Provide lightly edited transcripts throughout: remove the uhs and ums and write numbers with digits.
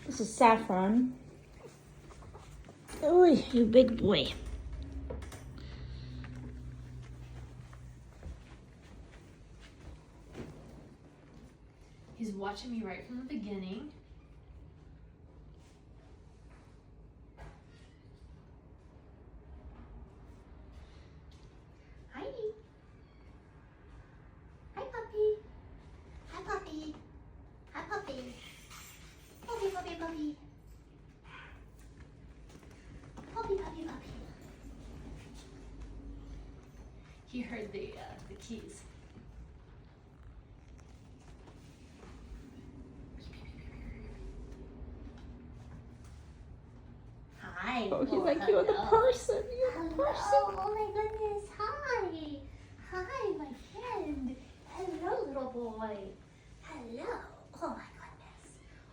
This is Saffron. Oh, you big boy. He's watching me right from the beginning. Hi. Hi, puppy. Hi, puppy. Hi, puppy. Puppy, puppy, puppy. Puppy, puppy, puppy. He heard the keys. Hi. Oh, he's like, you're the person. You're the person. Oh my goodness. Hi. Hi, my friend. Hello, little boy. Hello. Oh my goodness.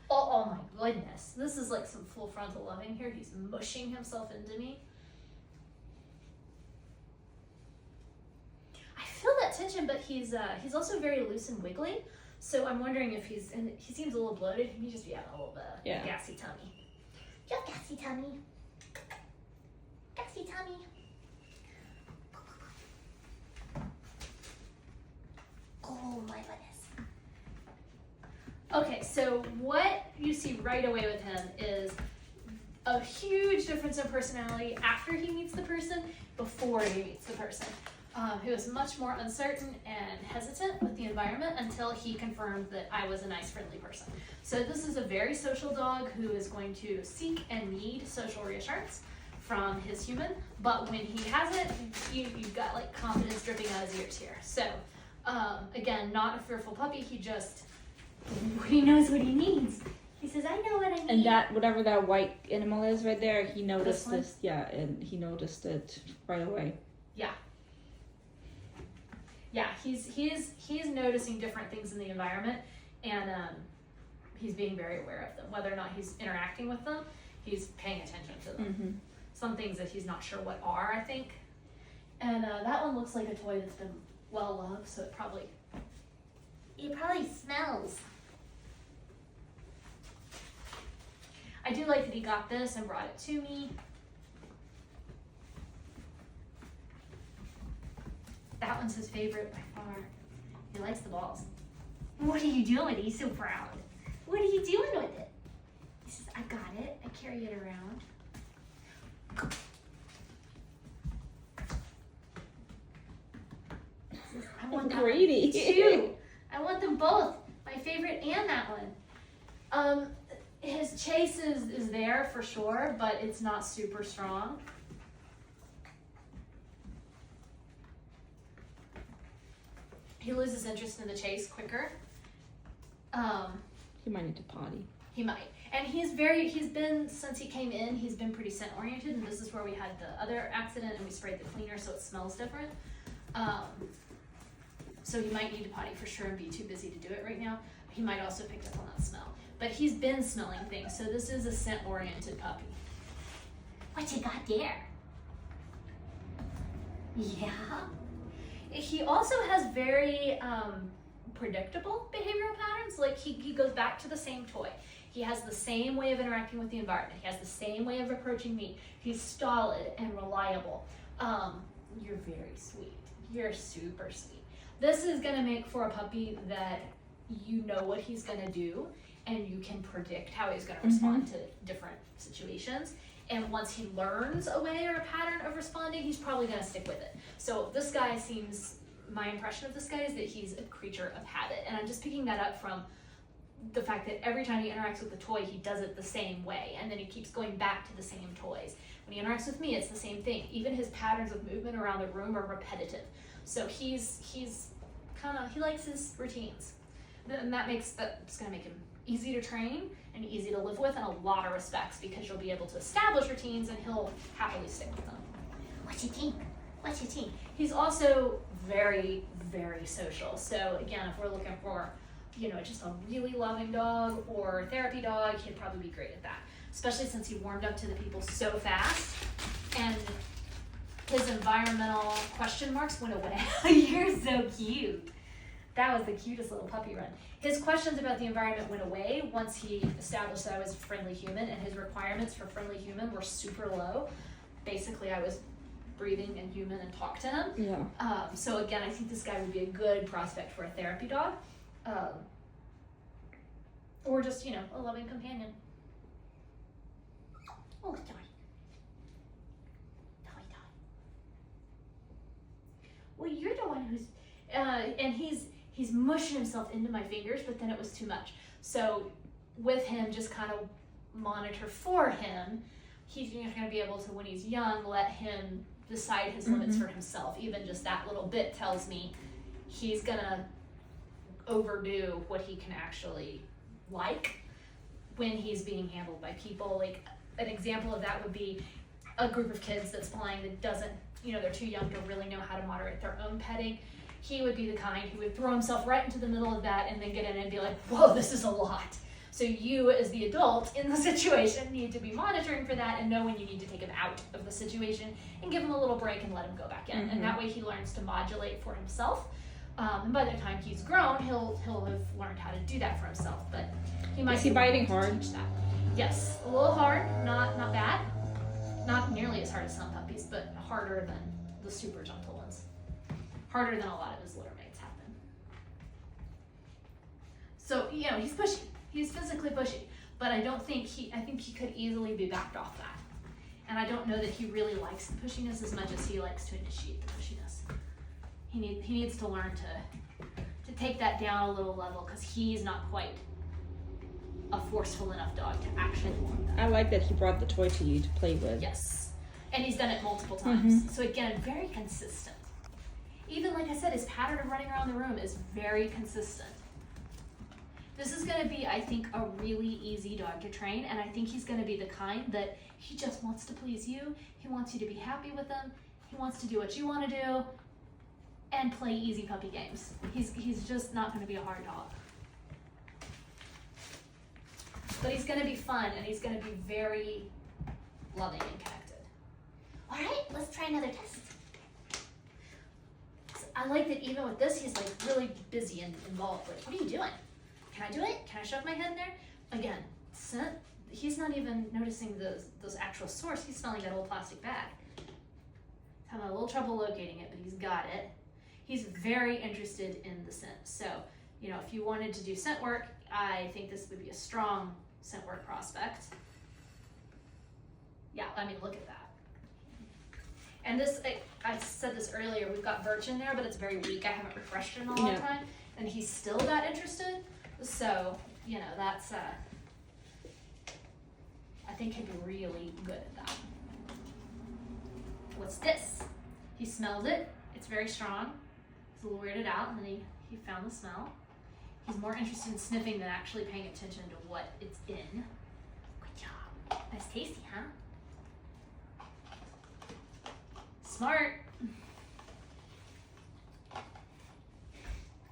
Oh my goodness. This is like some full frontal loving here. He's mushing himself into me. I feel that tension, but he's also very loose and wiggly. So I'm wondering if and he seems a little bloated. He may just be having a little bit of gassy tummy. You have gassy tummy. Gassy tummy. Oh my goodness. Okay, so what you see right away with him is a huge difference in personality after he meets the person, before he meets the person. He was much more uncertain and hesitant with the environment until he confirmed that I was a nice, friendly person. So this is a very social dog who is going to seek and need social reassurance from his human, but when he has it, you've got like confidence dripping out his ears here. So again, not a fearful puppy, he knows what he needs. He says, I know what I need. And that, whatever that white animal is right there, he noticed this, and he noticed it right away. Yeah. Yeah, he's noticing different things in the environment, and he's being very aware of them. Whether or not he's interacting with them, he's paying attention to them. Mm-hmm. Some things that he's not sure what are, I think. And that one looks like a toy that's been well loved, so it probably smells. I do like that he got this and brought it to me. That one's his favorite by far. He likes the balls. What are you doing? He's so proud. What are you doing with it? He says, I got it. I carry it around. He says, I want that greedy. one too. I want them both. My favorite and that one. His chase is there for sure, but it's not super strong. He loses interest in the chase quicker. He might need to potty. He might. And since he came in, he's been pretty scent oriented, and this is where we had the other accident and we sprayed the cleaner so it smells different. So he might need to potty for sure and be too busy to do it right now. He might also pick up on that smell. But he's been smelling things, so this is a scent oriented puppy. What you got there? Yeah. He also has very predictable behavioral patterns. Like he goes back to the same toy. He has the same way of interacting with the environment. He has the same way of approaching me. He's stolid and reliable. You're very sweet. You're super sweet. This is gonna make for a puppy that you know what he's gonna do and you can predict how he's gonna respond to different situations. And once he learns a way or a pattern of responding, he's probably gonna stick with it. So this guy my impression of this guy is that he's a creature of habit. And I'm just picking that up from the fact that every time he interacts with the toy, he does it the same way. And then he keeps going back to the same toys. When he interacts with me, it's the same thing. Even his patterns of movement around the room are repetitive. So he likes his routines. And that's gonna make him easy to train and easy to live with in a lot of respects, because you'll be able to establish routines and he'll happily stick with them. What you think? He's also very, very social. So again, if we're looking for, just a really loving dog or therapy dog, he'd probably be great at that. Especially since he warmed up to the people so fast and his environmental question marks went away. You're so cute. That was the cutest little puppy run. His questions about the environment went away once he established that I was a friendly human, and his requirements for friendly human were super low. Basically, I was breathing and human and talk to him. Yeah. So again, I think this guy would be a good prospect for a therapy dog. Or just, you know, a loving companion. Oh, Dolly. Dolly, Dolly. Well, you're the one who's, and he's mushing himself into my fingers, but then it was too much. So with him, just kind of monitor for him. He's not going to be able to, when he's young, let him decide his limits for himself. Even just that little bit tells me he's going to overdo what he can actually like when he's being handled by people. Like an example of that would be a group of kids that's playing that doesn't, you know, they're too young to really know how to moderate their own petting. He would be the kind who would throw himself right into the middle of that and then get in and be like, whoa, this is a lot. So you, as the adult in the situation, need to be monitoring for that and know when you need to take him out of the situation and give him a little break and let him go back in. And that way he learns to modulate for himself. And by the time he's grown, he'll have learned how to do that for himself. But he might. Is he biting hard? Teach that. Yes, a little hard, not bad. Not nearly as hard as some puppies, but harder than the super gentle ones. Harder than a lot of his litter mates have been. So, you know, he's pushy. He's physically pushy, but I think he could easily be backed off that. And I don't know that he really likes the pushiness as much as he likes to initiate the pushiness. He needs to learn to take that down a little level, because he's not quite a forceful enough dog to actually want that. I like that he brought the toy to you to play with. Yes, and he's done it multiple times. So again, very consistent. Even like I said, his pattern of running around the room is very consistent. This is going to be, I think, a really easy dog to train, and I think he's going to be the kind that he just wants to please you. He wants you to be happy with him. He wants to do what you want to do and play easy puppy games. He's just not going to be a hard dog. But he's going to be fun, and he's going to be very loving and connected. All right, let's try another test. I like that even with this, he's like really busy and involved. Like, what are you doing? Can I do it? Can I shove my head in there? Again, scent, he's not even noticing those actual source. He's smelling that old plastic bag. He's having a little trouble locating it, but he's got it. He's very interested in the scent. So, you know, if you wanted to do scent work, I think this would be a strong scent work prospect. Yeah, I mean, look at that. And this, I said this earlier, we've got Birch in there, but it's very weak. I haven't refreshed it in a long time, and he still got interested. So, you know, that's, I think he'd be really good at that. What's this? He smelled it. It's very strong. He's a little weirded out, and then he found the smell. He's more interested in sniffing than actually paying attention to what it's in. Good job. That's tasty, huh? Smart.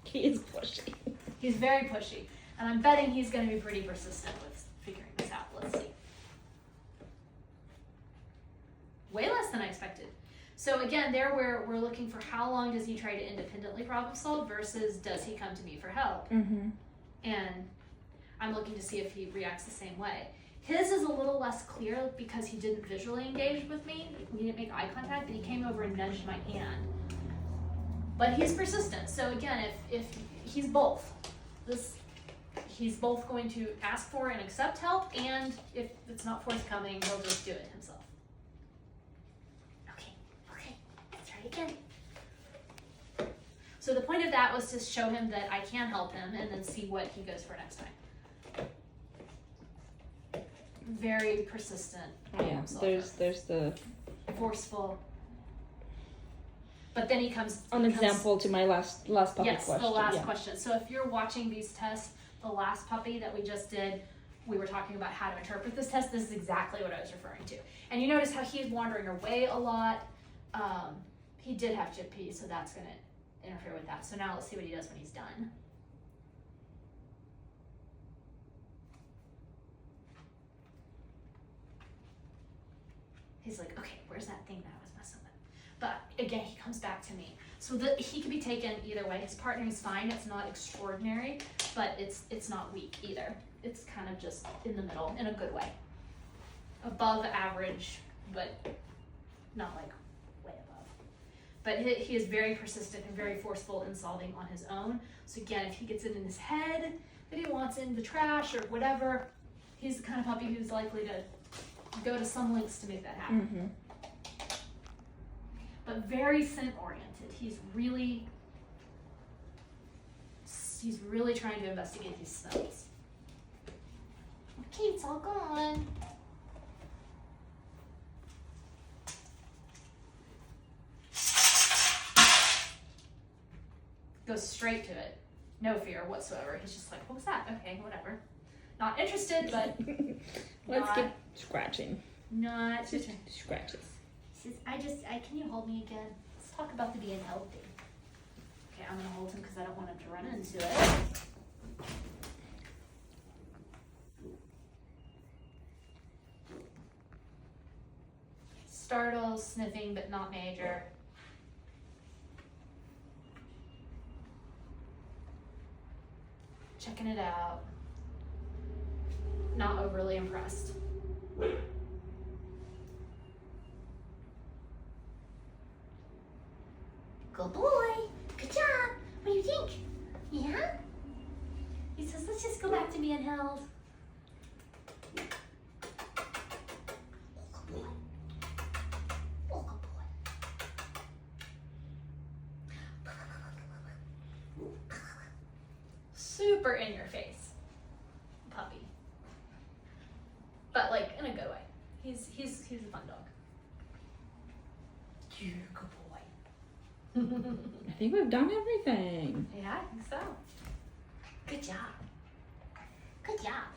He is pushy. He's very pushy. And I'm betting he's going to be pretty persistent with figuring this out. Let's see. Way less than I expected. So again, there we're looking for how long does he try to independently problem solve versus does he come to me for help? And I'm looking to see if he reacts the same way. His is a little less clear because he didn't visually engage with me. We didn't make eye contact, but he came over and nudged my hand. But he's persistent. So again, if he's both, he's both going to ask for and accept help, and if it's not forthcoming, he'll just do it himself. Okay, let's try it again. So the point of that was to show him that I can help him and then see what he goes for next time. Very persistent. Yeah, there's the forceful. But then he comes an example to my last puppy yes, question. The last question. So if you're watching these tests, the last puppy that we just did, we were talking about how to interpret this test. This is exactly what I was referring to. And you notice how he's wandering away a lot. He did have chip pee, so that's going to interfere with that. So now let's see what he does when he's done. He's like, okay, where's that thing that I was messing with? But again, he comes back to me. So he could be taken either way. His partner is fine. It's not extraordinary, but it's not weak either. It's kind of just in the middle in a good way. Above average, but not like way above. But he is very persistent and very forceful in solving on his own. So again, if he gets it in his head that he wants in the trash or whatever, he's the kind of puppy who's likely to go to some lengths to make that happen. Mm-hmm. But very scent oriented. He's really trying to investigate these smells. Okay, it's all gone. Goes straight to it. No fear whatsoever. He's just like, what was that? Okay, whatever. Not interested, but Let's get scratching. Not Just scratches. He says, can you hold me again? Let's talk about the being healthy. Okay, I'm gonna hold him because I don't want him to run into it. Startles, sniffing, but not major. Checking it out. Not overly impressed. Good boy. Good job. What do you think? Yeah? He says, let's just go back to being held. Oh, good boy. Oh, good boy. Super in your face puppy. But like in a good way. He's a fun dog. You're a good boy. I think we've done everything. Yeah, I think so. Good job. Good job.